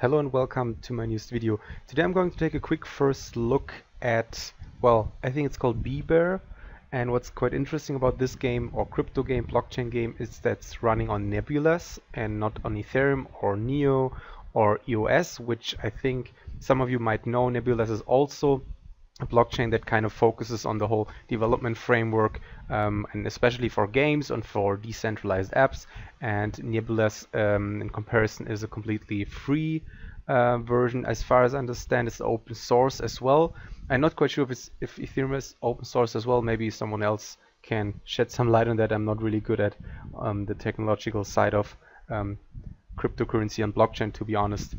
Hello and welcome to my newest video. Today I'm going to take a quick first look at, well, I think it's called BBBear. And what's quite interesting about this game or crypto game, blockchain game, is that it's running on Nebulas and not on Ethereum or Neo or EOS, which I think some of you might know. Nebulas is also a blockchain that kind of focuses on the whole development framework, and especially for games and for decentralized apps. And Nebulas, in comparison, is a completely free version. As far as I understand, it's open source as well. I'm not quite sure if Ethereum is open source as well. Maybe someone else can shed some light on that. I'm not really good at the technological side of cryptocurrency and blockchain, to be honest.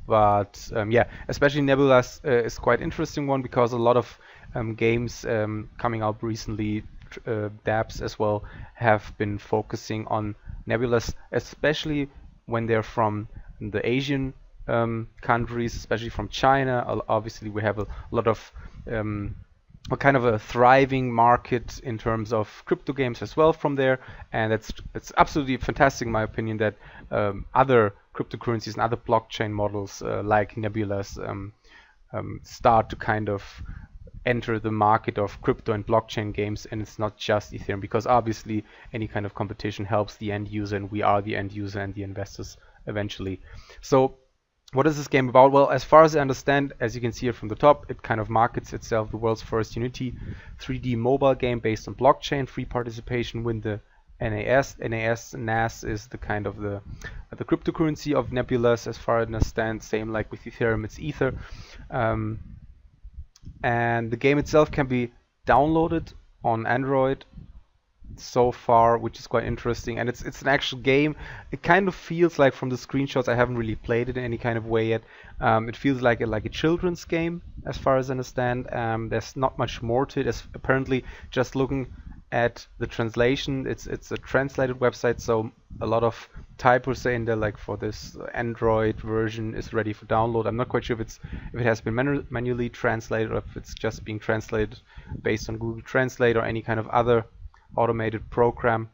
But yeah, especially Nebulas is quite interesting one because a lot of games coming out recently, dApps as well, have been focusing on Nebulas, especially when they're from the Asian countries, especially from China. Obviously, we have a lot of a kind of a thriving market in terms of crypto games as well from there, and it's absolutely fantastic in my opinion that other cryptocurrencies and other blockchain models like Nebulas start to kind of enter the market of crypto and blockchain games, and it's not just Ethereum, because obviously any kind of competition helps the end user, and we are the end user and the investors eventually. So what is this game about? Well, as far as I understand, as you can see here from the top, it kind of markets itself the world's first Unity 3D mobile game based on blockchain, free participation with the NAS is the kind of the cryptocurrency of Nebulas, as far as I understand. Same like with Ethereum, it's Ether. And the game itself can be downloaded on Android so far, which is quite interesting, and it's an actual game. It kind of feels like, from the screenshots, I haven't really played it in any kind of way yet, it feels like a children's game as far as I understand. There's not much more to it, as apparently, just looking at the translation, it's a translated website, so a lot of typos saying there, like, for this Android version is ready for download. I'm not quite sure if it has been manually translated, or if it's just being translated based on Google Translate or any kind of other automated program.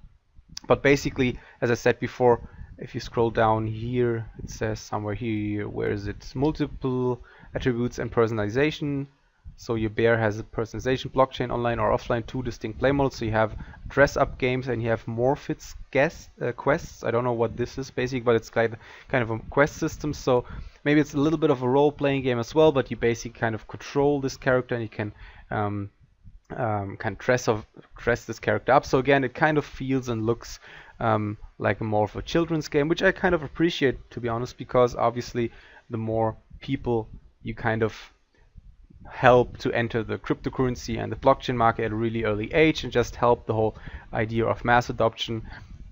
But basically, as I said before, if you scroll down here, it says somewhere here, where is it? Multiple attributes and personalization. So your bear has a personalization, blockchain, online or offline, 2 distinct play models. So you have dress-up games and you have Morphits quests. I don't know what this is basically, but it's kind of a quest system. So maybe it's a little bit of a role-playing game as well, but you basically kind of control this character, and you can dress this character up. So again, it kind of feels and looks like more of a children's game, which I kind of appreciate, to be honest, because obviously the more people you kind of help to enter the cryptocurrency and the blockchain market at a really early age, and just help the whole idea of mass adoption,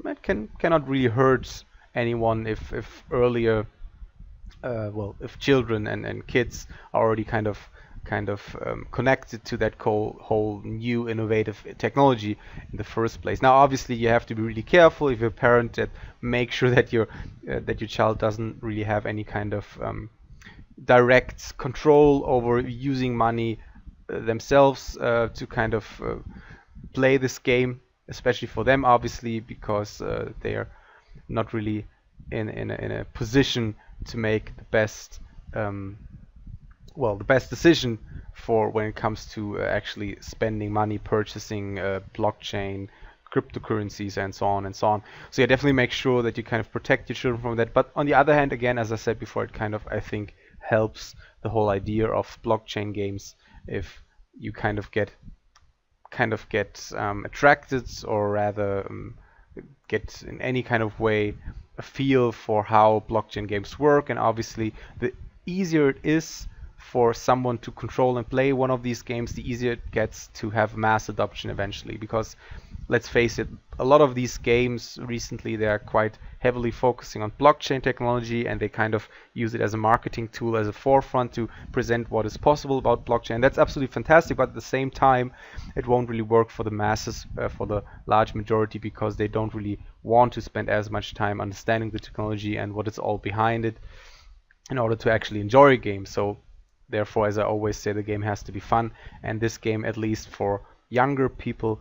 it cannot really hurt anyone if earlier, if children and kids are already kind of connected to that whole new innovative technology in the first place. Now, obviously, you have to be really careful if you're a parent, that make sure that your child doesn't really have any kind of direct control over using money themselves to kind of play this game, especially for them, obviously, because they are not really in a position to make the best decision for when it comes to actually spending money, purchasing blockchain, cryptocurrencies, and so on and so on. So yeah, definitely make sure that you kind of protect your children from that. But on the other hand, again, as I said before, it kind of, I think, helps the whole idea of blockchain games if you kind of get attracted, or rather get in any kind of way a feel for how blockchain games work. And obviously, the easier it is for someone to control and play one of these games, the easier it gets to have mass adoption eventually. Because let's face it, a lot of these games recently, they are quite heavily focusing on blockchain technology, and they kind of use it as a marketing tool, as a forefront to present what is possible about blockchain. That's absolutely fantastic, but at the same time, it won't really work for the masses, for the large majority, because they don't really want to spend as much time understanding the technology and what is all behind it in order to actually enjoy a game. So therefore, as I always say, the game has to be fun, and this game, at least for younger people,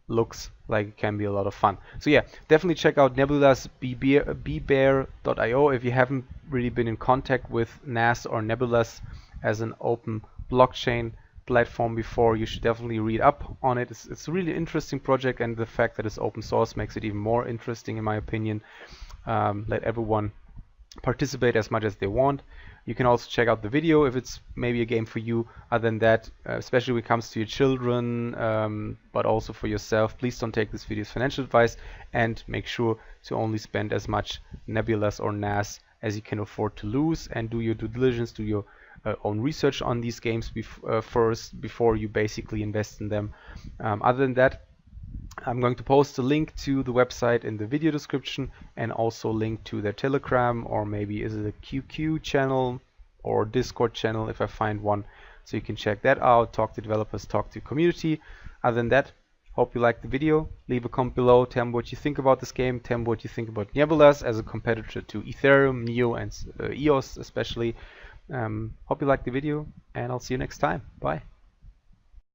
looks like it can be a lot of fun. So yeah, definitely check out Nebulas BBear.io if you haven't really been in contact with NAS or Nebulas as an open blockchain platform before. You should definitely read up on it. It's a really interesting project, and the fact that it's open source makes it even more interesting in my opinion. Let everyone participate as much as they want. You can also check out the video if it's maybe a game for you. Other than that, especially when it comes to your children, but also for yourself, please don't take this video as financial advice, and make sure to only spend as much Nebulas or NAS as you can afford to lose, and do your due diligence, do your own research on these games first before you basically invest in them. Other than that, I'm going to post a link to the website in the video description, and also link to their Telegram, or maybe is it a QQ channel or Discord channel if I find one, so you can check that out, talk to developers, talk to community. Other than that, hope you liked the video. Leave a comment below, tell me what you think about this game, tell me what you think about Nebulas as a competitor to Ethereum, Neo, and EOS especially. Hope you liked the video, and I'll see you next time. Bye.